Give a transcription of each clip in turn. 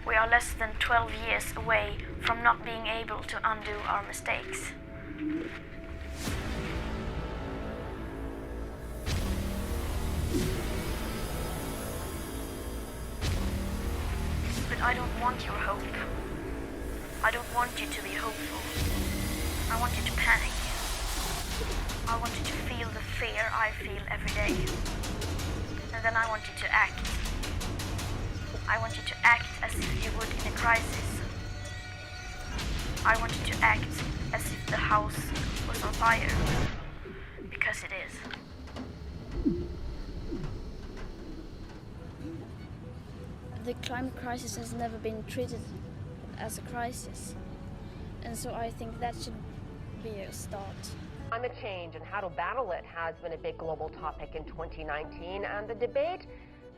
We are less than 12 years away from not being able to undo our mistakes. But I don't want your hope. I don't want you to be hopeful. I want you to panic. I want you to feel the fear I feel every day. And then I want you to act. I want you to act as if you would in a crisis. I want you to act as if the house was on fire. Because it is. The climate crisis has never been treated as a crisis. And so I think that should be a start. Climate change and how to battle it has been a big global topic in 2019, and the debate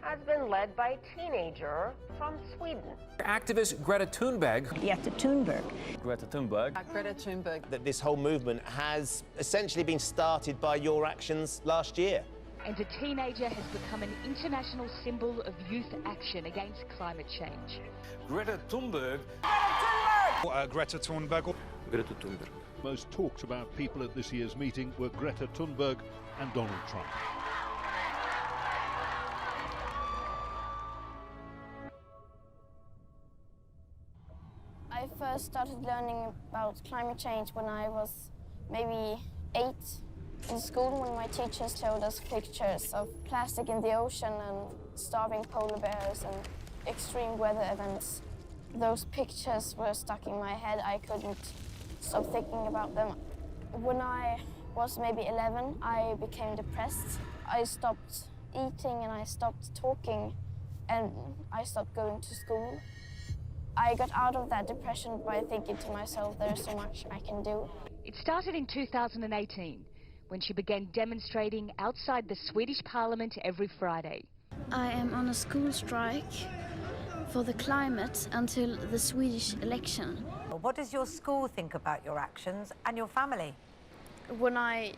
has been led by a teenager from Sweden. Activist Greta Thunberg. Greta Thunberg. Greta Thunberg. Greta Thunberg. That this whole movement has essentially been started by your actions last year. And a teenager has become an international symbol of youth action against climate change. Greta Thunberg. Greta Thunberg. Greta Thunberg. Most talked about people at this year's meeting were Greta Thunberg and Donald Trump. I first started learning about climate change when I was maybe 8. In school, when my teachers showed us pictures of plastic in the ocean and starving polar bears and extreme weather events, those pictures were stuck in my head. I couldn't stop thinking about them. When I was maybe 11, I became depressed. I stopped eating and I stopped talking and I stopped going to school. I got out of that depression by thinking to myself, there's so much I can do. It started in 2018, when she began demonstrating outside the Swedish parliament every Friday. I am on a school strike for the climate until the Swedish election. What does your school think about your actions and your family? When I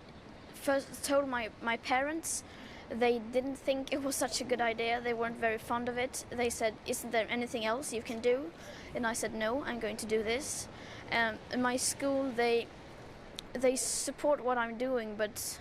first told my parents, they didn't think it was such a good idea. They weren't very fond of it. They said, isn't there anything else you can do? And I said, no, I'm going to do this. In my school, they support what I'm doing, but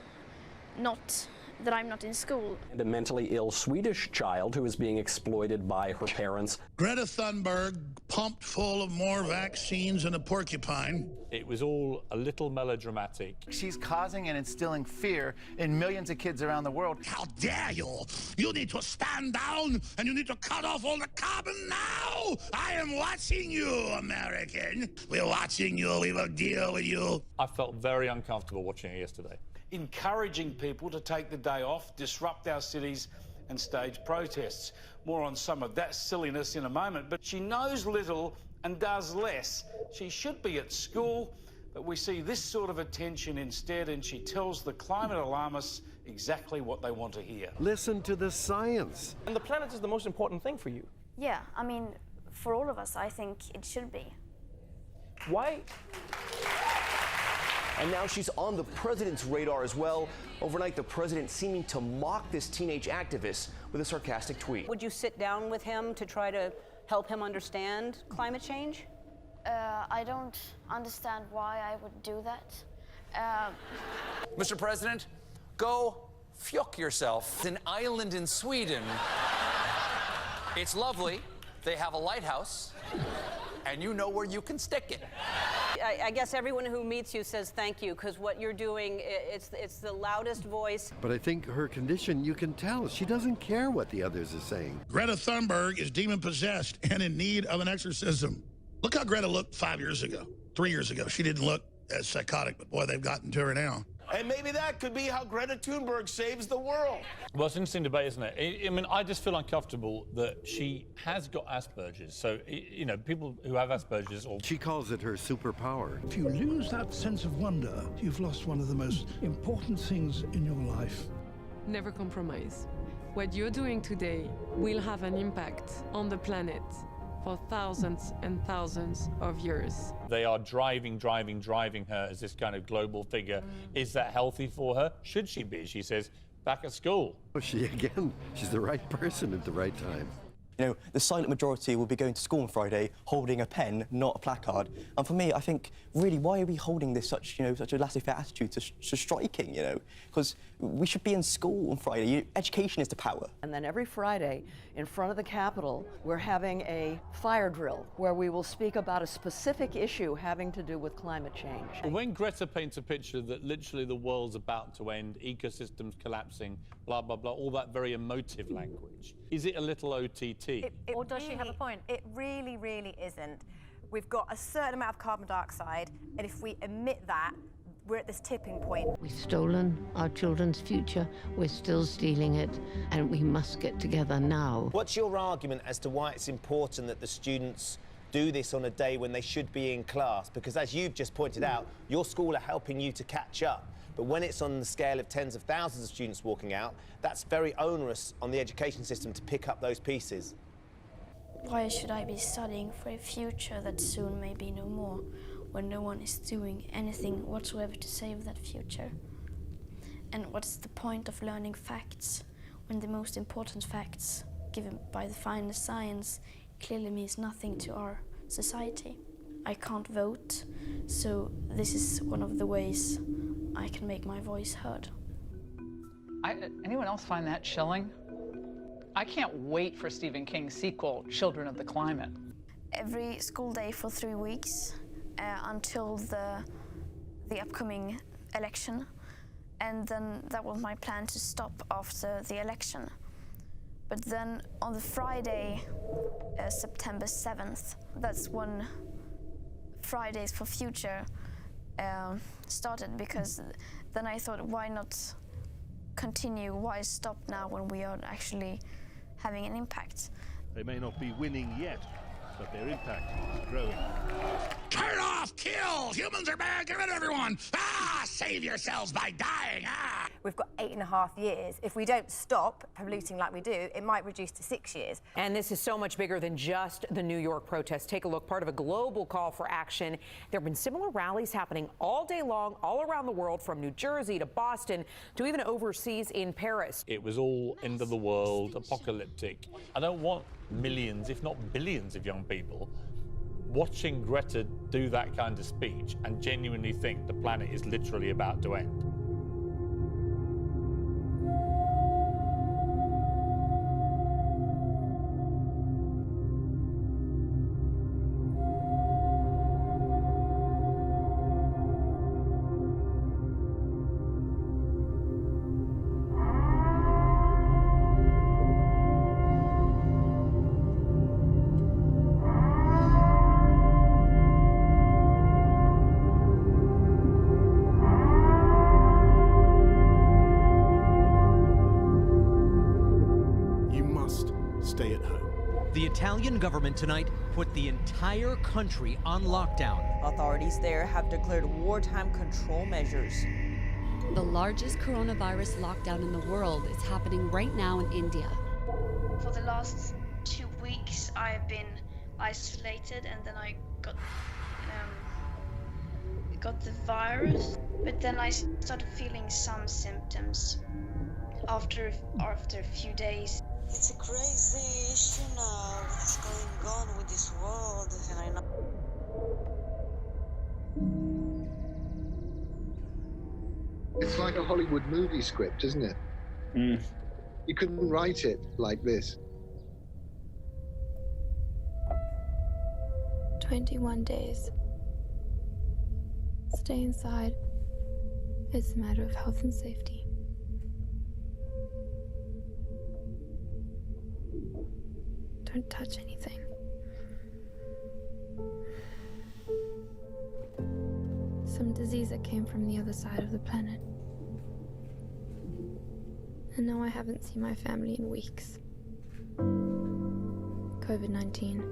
not that I'm not in school. And a mentally ill Swedish child who is being exploited by her parents. Greta Thunberg pumped full of more vaccines than a porcupine. It was all a little melodramatic. She's causing and instilling fear in millions of kids around the world. How dare you! You need to stand down and you need to cut off all the carbon now! I am watching you, American. We're watching you. We will deal with you. I felt very uncomfortable watching it yesterday. Encouraging people to take the day off, disrupt our cities and stage protests. More on some of that silliness in a moment, but she knows little and does less. She should be at school, but we see this sort of attention instead, and she tells the climate alarmists exactly what they want to hear. Listen to the science. And the planet is the most important thing for you. Yeah, I mean, for all of us, I think it should be. Why? And now she's on the president's radar as well. Overnight, the president seeming to mock this teenage activist with a sarcastic tweet. Would you sit down with him to try to help him understand climate change? I don't understand why I would do that. Mr. President, go fuck yourself. It's an island in Sweden. It's lovely. They have a lighthouse, and you know where you can stick it. I guess everyone who meets you says thank you, because what you're doing, it's the loudest voice. But I think her condition, you can tell, she doesn't care what the others are saying. Greta Thunberg is demon-possessed and in need of an exorcism. Look how Greta looked 5 years ago, 3 years ago. She didn't look as psychotic, but boy, they've gotten to her now. And maybe that could be how Greta Thunberg saves the world. Well, it's an interesting debate, isn't it? I mean, I just feel uncomfortable that she has got Asperger's. So, you know, people who have Asperger's or... She calls it her superpower. If you lose that sense of wonder, you've lost one of the most important things in your life. Never compromise. What you're doing today will have an impact on the planet for thousands and thousands of years. They are driving her as this kind of global figure. Is that healthy for her? Should she be? She says, back at school. She's the right person at the right time. You know, the silent majority will be going to school on Friday holding a pen, not a placard. And for me, I think, really, why are we holding this such a laissez-faire attitude to striking, you know? Because we should be in school on Friday. Education is the power. And then every Friday, in front of the Capitol, we're having a fire drill where we will speak about a specific issue having to do with climate change. When Greta paints a picture that literally the world's about to end, ecosystems collapsing, blah, blah, blah, all that very emotive language, is it a little OTT? Or does she have a point? It really, really isn't. We've got a certain amount of carbon dioxide, and if we emit that, we're at this tipping point. We've stolen our children's future, we're still stealing it, and we must get together now. What's your argument as to why it's important that the students do this on a day when they should be in class? Because as you've just pointed out, your school are helping you to catch up. But when it's on the scale of tens of thousands of students walking out, that's very onerous on the education system to pick up those pieces. Why should I be studying for a future that soon may be no more, when no one is doing anything whatsoever to save that future? And what's the point of learning facts when the most important facts, given by the finest science, clearly means nothing to our society? I can't vote, so this is one of the ways I can make my voice heard. Anyone else find that chilling? I can't wait for Stephen King's sequel, Children of the Climate. Every school day for 3 weeks until the upcoming election, and then that was my plan to stop after the election. But then on the Friday, September 7th, that's when Fridays for Future started, because then I thought, why not continue? Why stop now when we are actually having an impact? They may not be winning yet, but their impact is growing. Turn off, kill! Humans are bad, get rid of everyone! Ah, save yourselves by dying, ah! We've got 8.5 years. If we don't stop polluting like we do, it might reduce to 6 years. And this is so much bigger than just the New York protests. Take a look, part of a global call for action. There have been similar rallies happening all day long, all around the world, from New Jersey to Boston to even overseas in Paris. It was all end of the world, apocalyptic. I don't want millions, if not billions, of young people watching Greta do that kind of speech and genuinely think the planet is literally about to end. Stay at home. The Italian government tonight put the entire country on lockdown. Authorities there have declared wartime control measures. The largest coronavirus lockdown in the world is happening right now in India. For the last 2 weeks, I've been isolated, and then I got the virus. But then I started feeling some symptoms after a few days. It's a crazy issue now. What's going on with this world? And I know. It's like a Hollywood movie script, isn't it? You couldn't write it like this. 21 days. Stay inside. It's a matter of health and safety. Don't touch anything. Some disease that came from the other side of the planet. And now I haven't seen my family in weeks. COVID-19.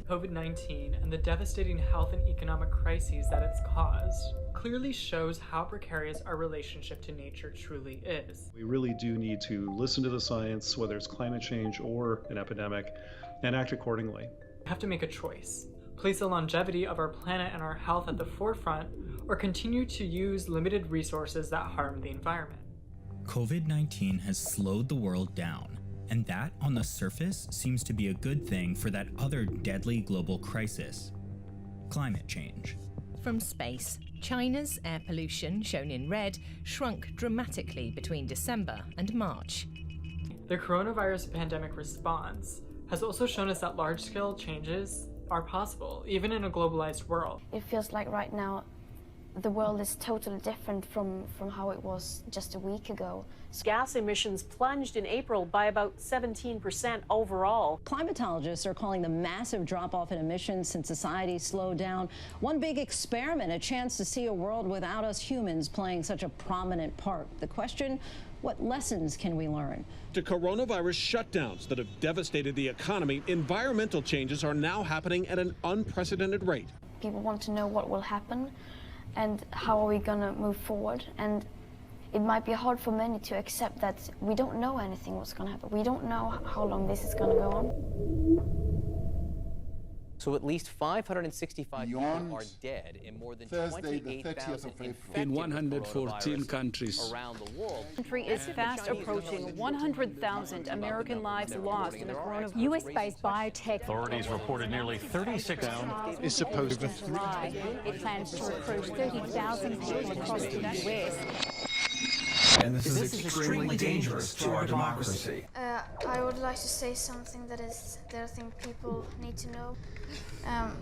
COVID-19 and the devastating health and economic crises that it's caused clearly shows how precarious our relationship to nature truly is. We really do need to listen to the science, whether it's climate change or an epidemic, and act accordingly. We have to make a choice. Place the longevity of our planet and our health at the forefront, or continue to use limited resources that harm the environment. COVID-19 has slowed the world down, And that, on the surface, seems to be a good thing for that other deadly global crisis: climate change. From space, China's air pollution, shown in red, shrunk dramatically between December and March. The coronavirus pandemic response has also shown us that large-scale changes are possible, even in a globalized world. It feels like right now the world is totally different from how it was just a week ago. Gas emissions plunged in April by about 17% overall. Climatologists are calling the massive drop-off in emissions since society slowed down one big experiment, a chance to see a world without us humans playing such a prominent part. The question, what lessons can we learn? To coronavirus shutdowns that have devastated the economy, environmental changes are now happening at an unprecedented rate. People want to know what will happen and how are we going to move forward. And it might be hard for many to accept that we don't know anything what's going to happen. We don't know how long this is going to go on. So at least 565 people are dead and more than 28,000 infected in 114 countries around the world. The country is fast approaching 100,000 American lives lost in the coronavirus. U.S.-based biotech. Authorities reported nearly 36 is supposed to July. It plans to recruit 30,000 people across the U.S. And this is extremely dangerous to our democracy. I would like to say something that I think people need to know. I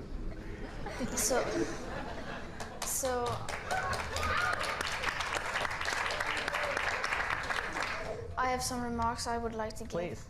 have some remarks I would like to give. Please.